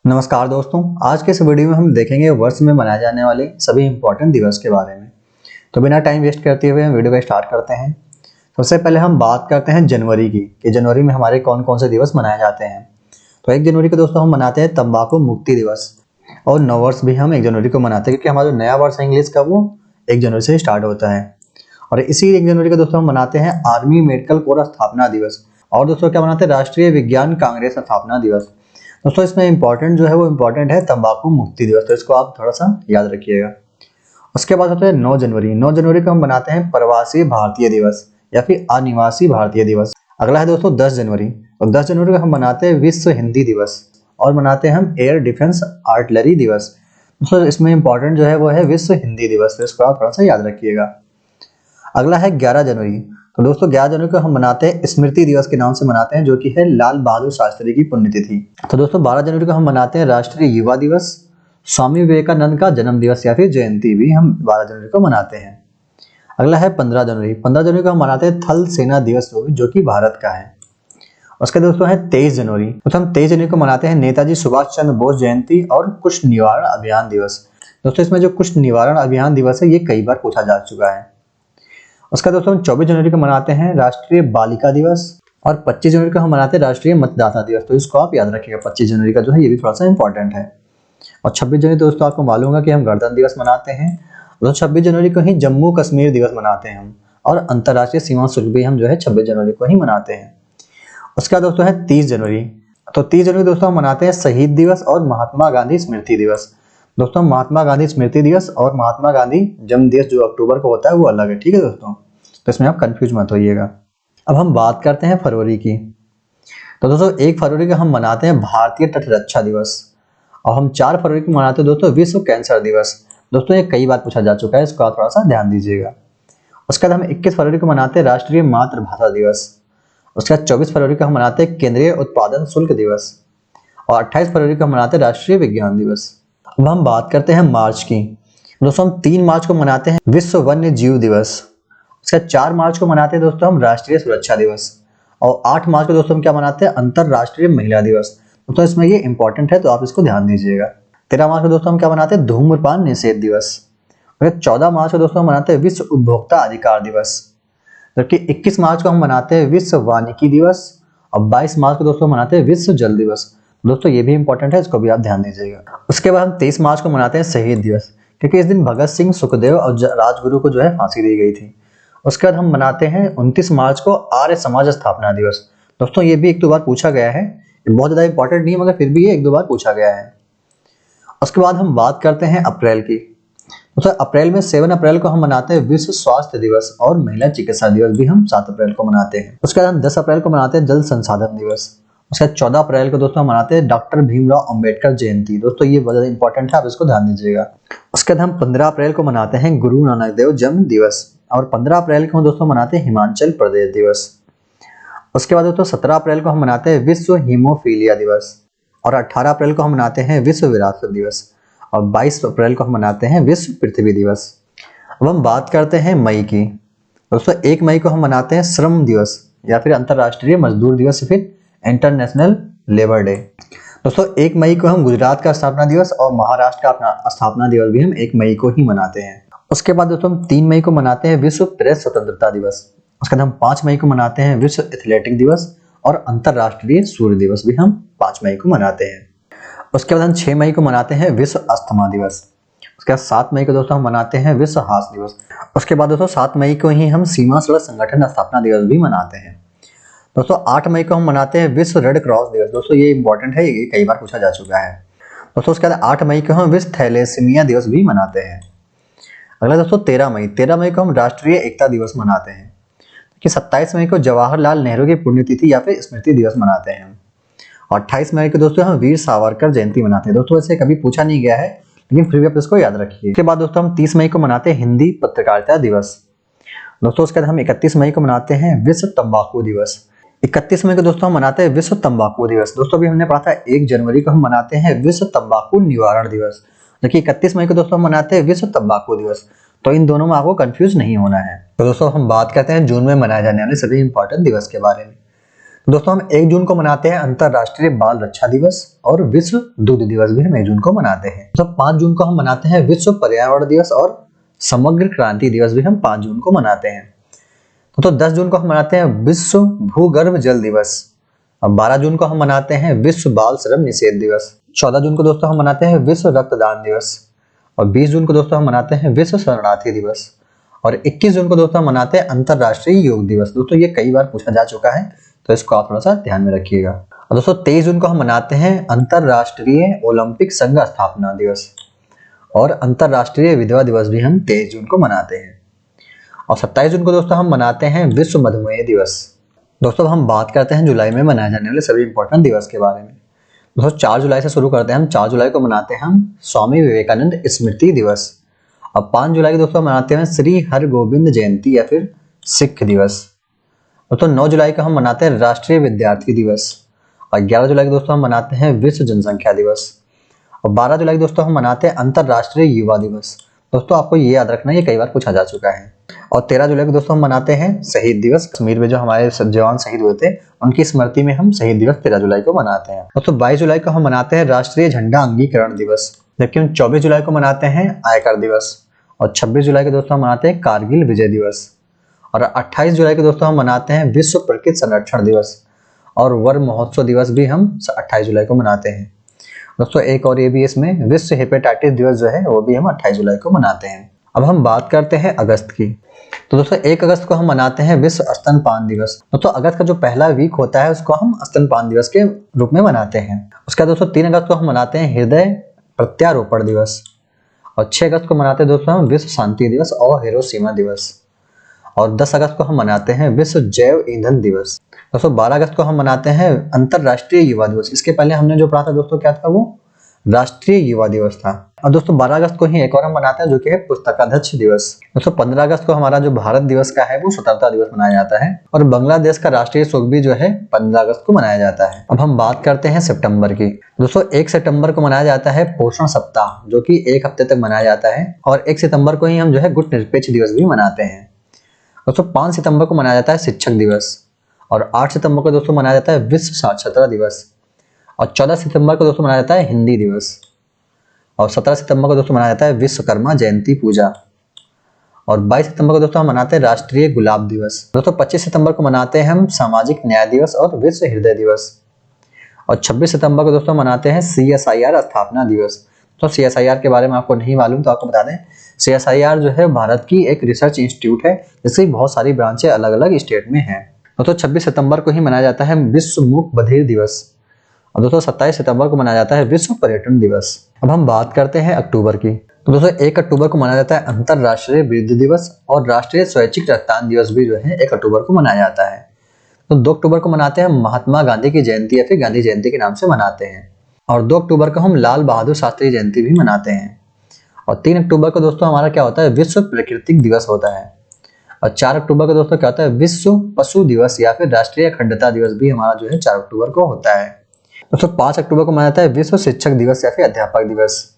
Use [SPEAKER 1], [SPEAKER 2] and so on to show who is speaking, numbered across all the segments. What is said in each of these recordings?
[SPEAKER 1] नमस्कार दोस्तों, आज के इस वीडियो में हम देखेंगे वर्ष में मनाए जाने वाले सभी इंपॉर्टेंट दिवस के बारे में। तो बिना टाइम वेस्ट करते हुए हम वीडियो को स्टार्ट करते हैं। सबसे पहले हम बात करते हैं जनवरी की कि जनवरी में हमारे कौन कौन से दिवस मनाए जाते हैं। तो 1 जनवरी को दोस्तों हम मनाते हैं तंबाकू मुक्ति दिवस, और नववर्ष भी हम 1 जनवरी को मनाते हैं क्योंकि हमारा जो नया वर्ष है इंग्लिश का वो 1 जनवरी से स्टार्ट होता है। और इसी 1 जनवरी को दोस्तों हम मनाते हैं आर्मी मेडिकल कोर स्थापना दिवस, और दोस्तों क्या मनाते हैं राष्ट्रीय विज्ञान कांग्रेस स्थापना दिवस। दोस्तों इसमें इंपॉर्टेंट जो है वो इंपॉर्टेंट है तंबाकू मुक्ति दिवस, तो इसको आप थोड़ा सा याद रखिएगा। उसके बाद होता है 9 जनवरी। 9 जनवरी को हम मनाते हैं प्रवासी भारतीय दिवस या फिर अनिवासी भारतीय दिवस। अगला है दोस्तों 10 जनवरी, और 10 जनवरी को हम मनाते हैं विश्व हिंदी दिवस, और मनाते हैं हम एयर डिफेंस आर्टिलरी दिवस। दोस्तों इसमें इंपॉर्टेंट जो है वो है विश्व हिंदी दिवस, तो इसको आप थोड़ा सा याद रखिएगा। अगला है 11 जनवरी। तो दोस्तों 11 जनवरी को हम मनाते हैं स्मृति दिवस के नाम से मनाते हैं, जो कि है लाल बहादुर शास्त्री की पुण्यतिथि। तो दोस्तों 12 जनवरी को हम मनाते हैं राष्ट्रीय युवा दिवस, स्वामी विवेकानंद का जन्म दिवस या फिर जयंती भी हम 12 जनवरी को मनाते हैं। अगला है 15 जनवरी। 15 जनवरी को हम मनाते हैं थल सेना दिवस, जो कि भारत का है। उसके दोस्तों है 23 जनवरी। तो हम 23 जनवरी को मनाते हैं नेताजी सुभाष चंद्र बोस जयंती और कुष्ठ निवारण अभियान दिवस। दोस्तों इसमें जो कुष्ठ निवारण अभियान दिवस है ये कई बार पूछा जा चुका है। उसका दोस्तों हम 24 जनवरी को मनाते हैं राष्ट्रीय बालिका दिवस, और 25 जनवरी को हम मनाते हैं राष्ट्रीय मतदाता दिवस, तो इसको आप याद रखिएगा। 25 जनवरी का जो है ये भी थोड़ा सा इंपॉर्टेंट है। और 26 जनवरी दोस्तों आपको मालूम होगा कि हम गणतंत्र दिवस मनाते हैं, तो 26 जनवरी को ही जम्मू कश्मीर दिवस मनाते हैं हम, और अंतर्राष्ट्रीय सीमा शुल्क भी हम जो है 26 जनवरी को ही मनाते हैं। उसका दोस्तों है 30 जनवरी। तो 30 जनवरी दोस्तों हम मनाते हैं शहीद दिवस और महात्मा गांधी स्मृति दिवस। दोस्तों महात्मा गांधी स्मृति दिवस और महात्मा गांधी जन्म दिवस जो अक्टूबर को होता है वो अलग है, ठीक है दोस्तों, तो इसमें आप कंफ्यूज मत होइएगा। अब हम बात करते हैं फरवरी की। तो दोस्तों 1 फरवरी को हम मनाते हैं भारतीय तट रक्षा दिवस, और हम 4 फरवरी को मनाते हैं दोस्तों विश्व कैंसर दिवस। दोस्तों ये कई बार पूछा जा चुका है, इसको आप थोड़ा सा ध्यान दीजिएगा। उसके बाद हम 21 फरवरी को मनाते हैं राष्ट्रीय मातृभाषा दिवस। उसके बाद 24 फरवरी को हम मनाते हैं केंद्रीय उत्पादन शुल्क दिवस, और 28 फरवरी को हम मनाते हैं राष्ट्रीय विज्ञान दिवस। अब हम बात करते हैं मार्च की। दोस्तों हम 3 मार्च को मनाते हैं विश्व वन्य जीव दिवस। उसके 4 मार्च को मनाते हैं दोस्तों हम राष्ट्रीय सुरक्षा दिवस, और 8 मार्च को दोस्तों हम क्या मनाते हैं अंतरराष्ट्रीय महिला दिवस। दोस्तों इसमें ये इंपॉर्टेंट है तो आप इसको ध्यान दीजिएगा। 13 मार्च को दोस्तों हम क्या मनाते हैं धूम्रपान निषेध दिवस। और 14 मार्च को दोस्तों हम मनाते हैं विश्व उपभोक्ता अधिकार दिवस, जबकि 21 मार्च को हम मनाते हैं विश्व वानिकी दिवस, और 22 मार्च को दोस्तों मनाते हैं विश्व जल दिवस। दोस्तों ये भी इंपॉर्टेंट है, इसको भी आप ध्यान दीजिएगा। उसके बाद हम 23 मार्च को मनाते हैं शहीद दिवस, क्योंकि इस दिन भगत सिंह, सुखदेव और राजगुरु को जो है फांसी दी गई थी। उसके बाद हम मनाते हैं 29 मार्च को आर्य समाज स्थापना दिवस। दोस्तों ये भी 1-2 बार पूछा गया है, बहुत ज्यादा इंपॉर्टेंट नहीं है मगर फिर भी ये 1-2 बार पूछा गया है। उसके बाद हम बात करते हैं अप्रैल की। दोस्तों अप्रैल में 7 अप्रैल को हम मनाते हैं विश्व स्वास्थ्य दिवस, और महिला चिकित्सा दिवस भी हम 7 अप्रैल को मनाते हैं। उसके बाद हम 10 अप्रैल को मनाते हैं जल संसाधन दिवस। उसके बाद 14 अप्रैल को दोस्तों हम मनाते हैं डॉक्टर भीमराव अंबेडकर जयंती। दोस्तों ये बहुत ज्यादा इंपॉर्टेंट है, आप इसको ध्यान दीजिएगा। उसके बाद हम 15 अप्रैल को मनाते हैं गुरु नानक देव जन्म दिवस, और 15 अप्रैल को दोस्तों मनाते हैं हिमाचल प्रदेश दिवस। उसके बाद दोस्तों 17 अप्रैल को हम मनाते हैं विश्व हीमोफीलिया दिवस, और 18 अप्रैल को हम मनाते हैं विश्व विरासत दिवस, और 22 अप्रैल को हम मनाते हैं विश्व पृथ्वी दिवस। अब हम बात करते हैं मई की। दोस्तों 1 मई को हम मनाते हैं श्रम दिवस या फिर अंतरराष्ट्रीय मजदूर दिवस या फिर इंटरनेशनल लेबर डे। दोस्तों 1 मई को हम गुजरात का स्थापना दिवस और महाराष्ट्र का अपना स्थापना दिवस भी हम 1 मई को ही मनाते हैं। उसके बाद दोस्तों हम 3 मई को मनाते हैं विश्व प्रेस स्वतंत्रता दिवस। उसके बाद हम 5 मई को मनाते हैं विश्व एथलेटिक दिवस, और अंतरराष्ट्रीय सूर्य दिवस भी हम 5 मई को मनाते हैं। उसके बाद हम 6 मई को मनाते हैं विश्व अस्थमा दिवस। उसके बाद 7 मई को दोस्तों हम मनाते हैं विश्व हास्य दिवस। उसके बाद दोस्तों 7 मई को ही हम सीमा सड़क संगठन स्थापना दिवस भी मनाते हैं। दोस्तों 8 मई को हम मनाते हैं विश्व रेड क्रॉस दिवस। दोस्तों ये इंपॉर्टेंट है, ये कई बार पूछा जा चुका है। दोस्तों उसके बाद 8 मई को हम विश्व थैलेसीमिया दिवस भी मनाते हैं। अगला दोस्तों 13 मई को हम राष्ट्रीय एकता दिवस मनाते हैं, कि 27 मई को जवाहरलाल नेहरू की पुण्यतिथि या फिर स्मृति दिवस मनाते हैं, और 28 मई को दोस्तों हम वीर सावरकर जयंती मनाते हैं। दोस्तों ऐसे कभी पूछा नहीं गया है, लेकिन फिर भी आप इसको याद रखिए। इसके बाद दोस्तों हम 30 मई को मनाते हैं हिंदी पत्रकारिता दिवस। दोस्तों उसके बाद हम 31 मई को मनाते हैं विश्व तंबाकू दिवस। 31 मई को दोस्तों हम मनाते हैं विश्व तंबाकू दिवस। दोस्तों अभी हमने पढ़ा था 1 जनवरी को हम मनाते हैं विश्व तंबाकू निवारण दिवस, जबकि 31 मई को दोस्तों हम मनाते हैं विश्व तंबाकू दिवस। तो इन दोनों में आपको कंफ्यूज नहीं होना है। तो दोस्तों हम बात करते हैं जून में मनाए जाने वाले सभी इंपॉर्टेंट दिवस के बारे में। दोस्तों हम 1 जून को मनाते हैं अंतरराष्ट्रीय बाल रक्षा दिवस और विश्व दूध दिवस भी हम 1 जून को मनाते हैं। तो 5 जून को हम मनाते हैं विश्व पर्यावरण दिवस और समग्र क्रांति दिवस भी हम 5 जून को मनाते हैं। तो 10 जून को हम मनाते हैं विश्व भूगर्भ जल दिवस। अब 12 जून को हम मनाते हैं विश्व बाल श्रम निषेध दिवस। 14 जून को दोस्तों हम मनाते हैं विश्व रक्तदान दिवस। और 20 जून को दोस्तों हम मनाते हैं विश्व शरणार्थी दिवस। और 21 जून को दोस्तों हम मनाते हैं अंतरराष्ट्रीय योग दिवस। दोस्तों ये कई बार पूछा जा चुका है, तो इसको आप थोड़ा सा ध्यान में रखिएगा। और दोस्तों 23 जून को हम मनाते हैं अंतरराष्ट्रीय ओलंपिक संघ स्थापना दिवस। और अंतरराष्ट्रीय विधवा दिवस भी हम 23 जून को मनाते हैं। और 27 जून को दोस्तों हम मनाते हैं विश्व मधुमेह दिवस। दोस्तों हम बात करते हैं जुलाई में मनाए जाने वाले सभी इंपॉर्टेंट दिवस के बारे में। दोस्तों 4 जुलाई से शुरू करते हैं हम। 4 जुलाई को मनाते हैं हम स्वामी विवेकानंद स्मृति दिवस। अब 5 जुलाई को दोस्तों मनाते हैं श्री हरगोबिंद जयंती या फिर सिख दिवस। दोस्तों 9 जुलाई को हम मनाते हैं राष्ट्रीय विद्यार्थी दिवस। और 11 जुलाई को दोस्तों हम मनाते हैं विश्व जनसंख्या दिवस। और 12 जुलाई को दोस्तों हम मनाते हैं अंतरराष्ट्रीय युवा दिवस। दोस्तों आपको ये याद रखना, ये कई बार पूछा जा चुका है। और 13 जुलाई को दोस्तों हम मनाते हैं शहीद दिवस। कश्मीर में जो हमारे जवान शहीद हुए थे उनकी स्मृति में हम शहीद दिवस 13 जुलाई को मनाते हैं। दोस्तों 22 जुलाई को हम मनाते हैं राष्ट्रीय झंडा अंगीकरण दिवस, जबकि हम 24 जुलाई को मनाते हैं आयकर दिवस। और 26 जुलाई को दोस्तों हम मनाते हैं कारगिल विजय दिवस। और 28 जुलाई को दोस्तों हम मनाते हैं विश्व प्रकृति संरक्षण दिवस। और वन महोत्सव दिवस भी हम 28 जुलाई को मनाते हैं। दोस्तों एक और ये भी इसमें विश्व हेपेटाइटिस दिवस जो है वो भी हम 28 जुलाई को मनाते हैं। अब हम बात करते हैं अगस्त की। तो दोस्तों 1 अगस्त को हम मनाते हैं विश्व स्तनपान दिवस। दोस्तों अगस्त का जो पहला वीक होता है उसको हम स्तनपान दिवस के रूप में मनाते हैं। उसके बाद दोस्तों 3 अगस्त को हम मनाते हैं हृदय प्रत्यारोपण दिवस। और 6 अगस्त को मनाते हैं दोस्तों हम विश्व शांति दिवस और हिरोशिमा दिवस। और 10 अगस्त को हम मनाते हैं विश्व जैव ईंधन दिवस। दोस्तों 12 अगस्त को हम मनाते हैं अंतरराष्ट्रीय युवा दिवस। इसके पहले हमने जो पढ़ा था दोस्तों क्या था, वो राष्ट्रीय युवा दिवस था। और दोस्तों 12 अगस्त को ही एक और हम मनाते हैं जो कि है पुस्तकाध्यक्ष दिवस। दोस्तों 15 अगस्त को हमारा जो भारत दिवस का है वो स्वतंत्रता दिवस मनाया जाता है। और बांग्लादेश का राष्ट्रीय शोक भी जो है 15 अगस्त को मनाया जाता है। अब हम बात करते हैं सितंबर की। दोस्तों 1 सितंबर को मनाया जाता है पोषण सप्ताह, जो कि 1 हफ्ते तक मनाया जाता है। और 1 सितंबर को ही हम जो है गुटनिरपेक्ष दिवस भी मनाते हैं। दोस्तों 5 सितंबर को मनाया जाता है शिक्षक दिवस। और 8 सितंबर को दोस्तों मनाया जाता है विश्व साक्षरता दिवस। और 14 सितंबर को दोस्तों मनाया जाता है हिंदी दिवस। और 17 सितंबर को दोस्तों मनाया जाता है विश्वकर्मा जयंती पूजा। और 22 सितंबर को दोस्तों हम मनाते हैं राष्ट्रीय गुलाब दिवस। दोस्तों 25 सितंबर को मनाते हैं हम सामाजिक न्याय दिवस और विश्व हृदय दिवस। और 26 सितंबर को दोस्तों मनाते हैं CSIR स्थापना दिवस। तो CSIR के बारे में आपको नहीं मालूम तो आपको बता दें, CSIR जो है भारत की एक रिसर्च इंस्टीट्यूट है, जिसकी बहुत सारी ब्रांचें अलग अलग स्टेट में हैं। दोस्तों 26 सितंबर को ही मनाया जाता है विश्व मूक बधिर दिवस। और दोस्तों 27 सितंबर को मनाया जाता है विश्व पर्यटन दिवस। अब हम बात करते हैं अक्टूबर की। तो दोस्तों 1 अक्टूबर को मनाया जाता है अंतरराष्ट्रीय वृद्ध दिवस। और राष्ट्रीय स्वैच्छिक रक्तदान दिवस भी जो है 1 अक्टूबर को मनाया जाता है। तो 2 अक्टूबर को मनाते हैं महात्मा गांधी की जयंती या फिर गांधी जयंती के नाम से मनाते हैं। और 2 अक्टूबर को हम लाल बहादुर शास्त्री जयंती भी मनाते हैं। और 3 अक्टूबर को दोस्तों हमारा क्या होता है, विश्व प्राकृतिक दिवस होता है। और 4 अक्टूबर को दोस्तों क्या होता है, विश्व पशु दिवस या फिर राष्ट्रीय अखंडता दिवस भी हमारा जो है 4 अक्टूबर को होता है। दोस्तों 5 अक्टूबर को मनाया जाता है विश्व शिक्षक दिवस या फिर अध्यापक दिवस।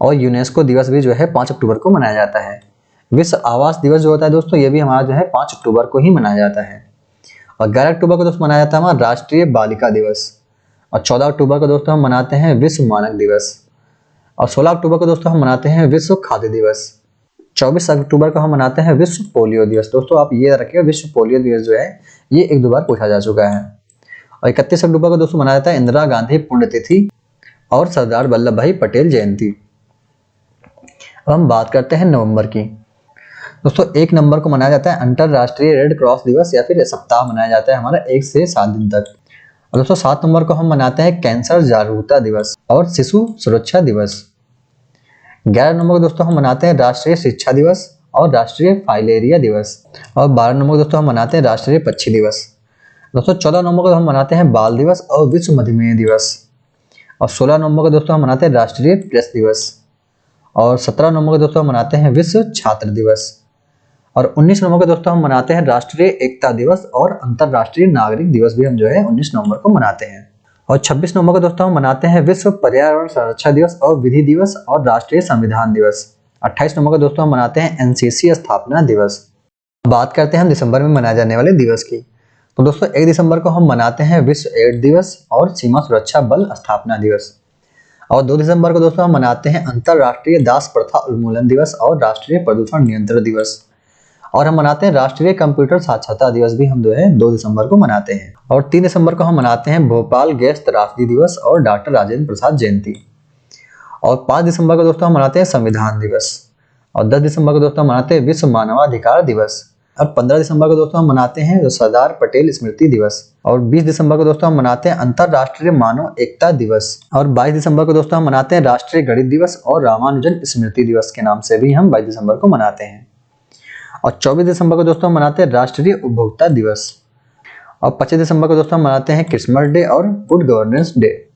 [SPEAKER 1] और यूनेस्को दिवस भी जो है 5 अक्टूबर को मनाया जाता है। विश्व आवास दिवस जो होता है दोस्तों, ये भी हमारा जो है 5 अक्टूबर को ही मनाया जाता है। और 11 अक्टूबर को दोस्तों मनाया जाता है हमारा राष्ट्रीय बालिका दिवस। और 14 अक्टूबर को दोस्तों हम मनाते हैं विश्व मानक दिवस। और 16 अक्टूबर को दोस्तों हम मनाते हैं विश्व खाद्य दिवस। 24 अक्टूबर को हम मनाते हैं विश्व पोलियो दिवस। दोस्तों आप ये रखिए, विश्व पोलियो दिवस जो है ये 1-2 बार पूछा जा चुका है। और 31 अक्टूबर को दोस्तों मनाया जाता है इंदिरा गांधी पुण्यतिथि और सरदार वल्लभ भाई पटेल जयंती। अब हम बात करते हैं नवंबर की। दोस्तों 1 नवंबर को मनाया जाता है अंतरराष्ट्रीय रेड क्रॉस दिवस या फिर सप्ताह मनाया जाता है हमारा 1 से 7 दिन तक। और दोस्तों 7 नवंबर को हम मनाते हैं कैंसर जागरूकता दिवस और शिशु सुरक्षा दिवस। 11 नवंबर को दोस्तों हम मनाते हैं राष्ट्रीय शिक्षा दिवस और राष्ट्रीय फाइलेरिया दिवस। और 12 नवंबर को दोस्तों हम मनाते हैं राष्ट्रीय पक्षी दिवस। दोस्तों 14 नवंबर को हम मनाते हैं बाल दिवस और विश्व मधुमेह दिवस। और 16 नवंबर को दोस्तों हम मनाते हैं राष्ट्रीय प्रेस दिवस। और 17 नवंबर को दोस्तों हम मनाते हैं विश्व छात्र दिवस। और 19 नवंबर को दोस्तों हम मनाते हैं राष्ट्रीय एकता दिवस और अंतरराष्ट्रीय नागरिक दिवस भी हम जो है 19 नवंबर को मनाते हैं। और 26 नवंबर को दोस्तों हम मनाते हैं विश्व पर्यावरण संरक्षण दिवस और विधि दिवस और राष्ट्रीय संविधान दिवस। 28 नवंबर को दोस्तों हम मनाते हैं NCC स्थापना दिवस। बात करते हैं हम दिसंबर में मनाए जाने वाले दिवस की। तो दोस्तों 1 दिसंबर को हम मनाते हैं विश्व एड्स दिवस और सीमा सुरक्षा बल स्थापना दिवस। और 2 दिसंबर को दोस्तों हम मनाते हैं अंतरराष्ट्रीय दास प्रथा उन्मूलन दिवस और राष्ट्रीय प्रदूषण नियंत्रण दिवस। और हम मनाते हैं राष्ट्रीय कंप्यूटर साक्षरता दिवस भी हम 2 दिसंबर को मनाते हैं। और 3 दिसंबर को हम मनाते हैं भोपाल गैस त्रासदी दिवस और डॉक्टर राजेंद्र प्रसाद जयंती। और 5 दिसंबर को दोस्तों हम मनाते हैं संविधान दिवस। और 10 दिसंबर को दोस्तों हम मनाते हैं विश्व मानवाधिकार दिवस। और 15 दिसंबर को दोस्तों हम मनाते हैं सरदार पटेल स्मृति दिवस। और 20 दिसंबर को दोस्तों हम मनाते हैं अंतरराष्ट्रीय मानव एकता दिवस। और 22 दिसंबर को दोस्तों हम मनाते हैं राष्ट्रीय गणित दिवस और रामानुजन स्मृति दिवस के नाम से भी हम 22 दिसंबर को मनाते हैं। और 24 दिसंबर को दोस्तों हम मनाते हैं राष्ट्रीय उपभोक्ता दिवस। और 25 दिसंबर को दोस्तों हम मनाते हैं क्रिसमस डे और गुड गवर्नेंस डे।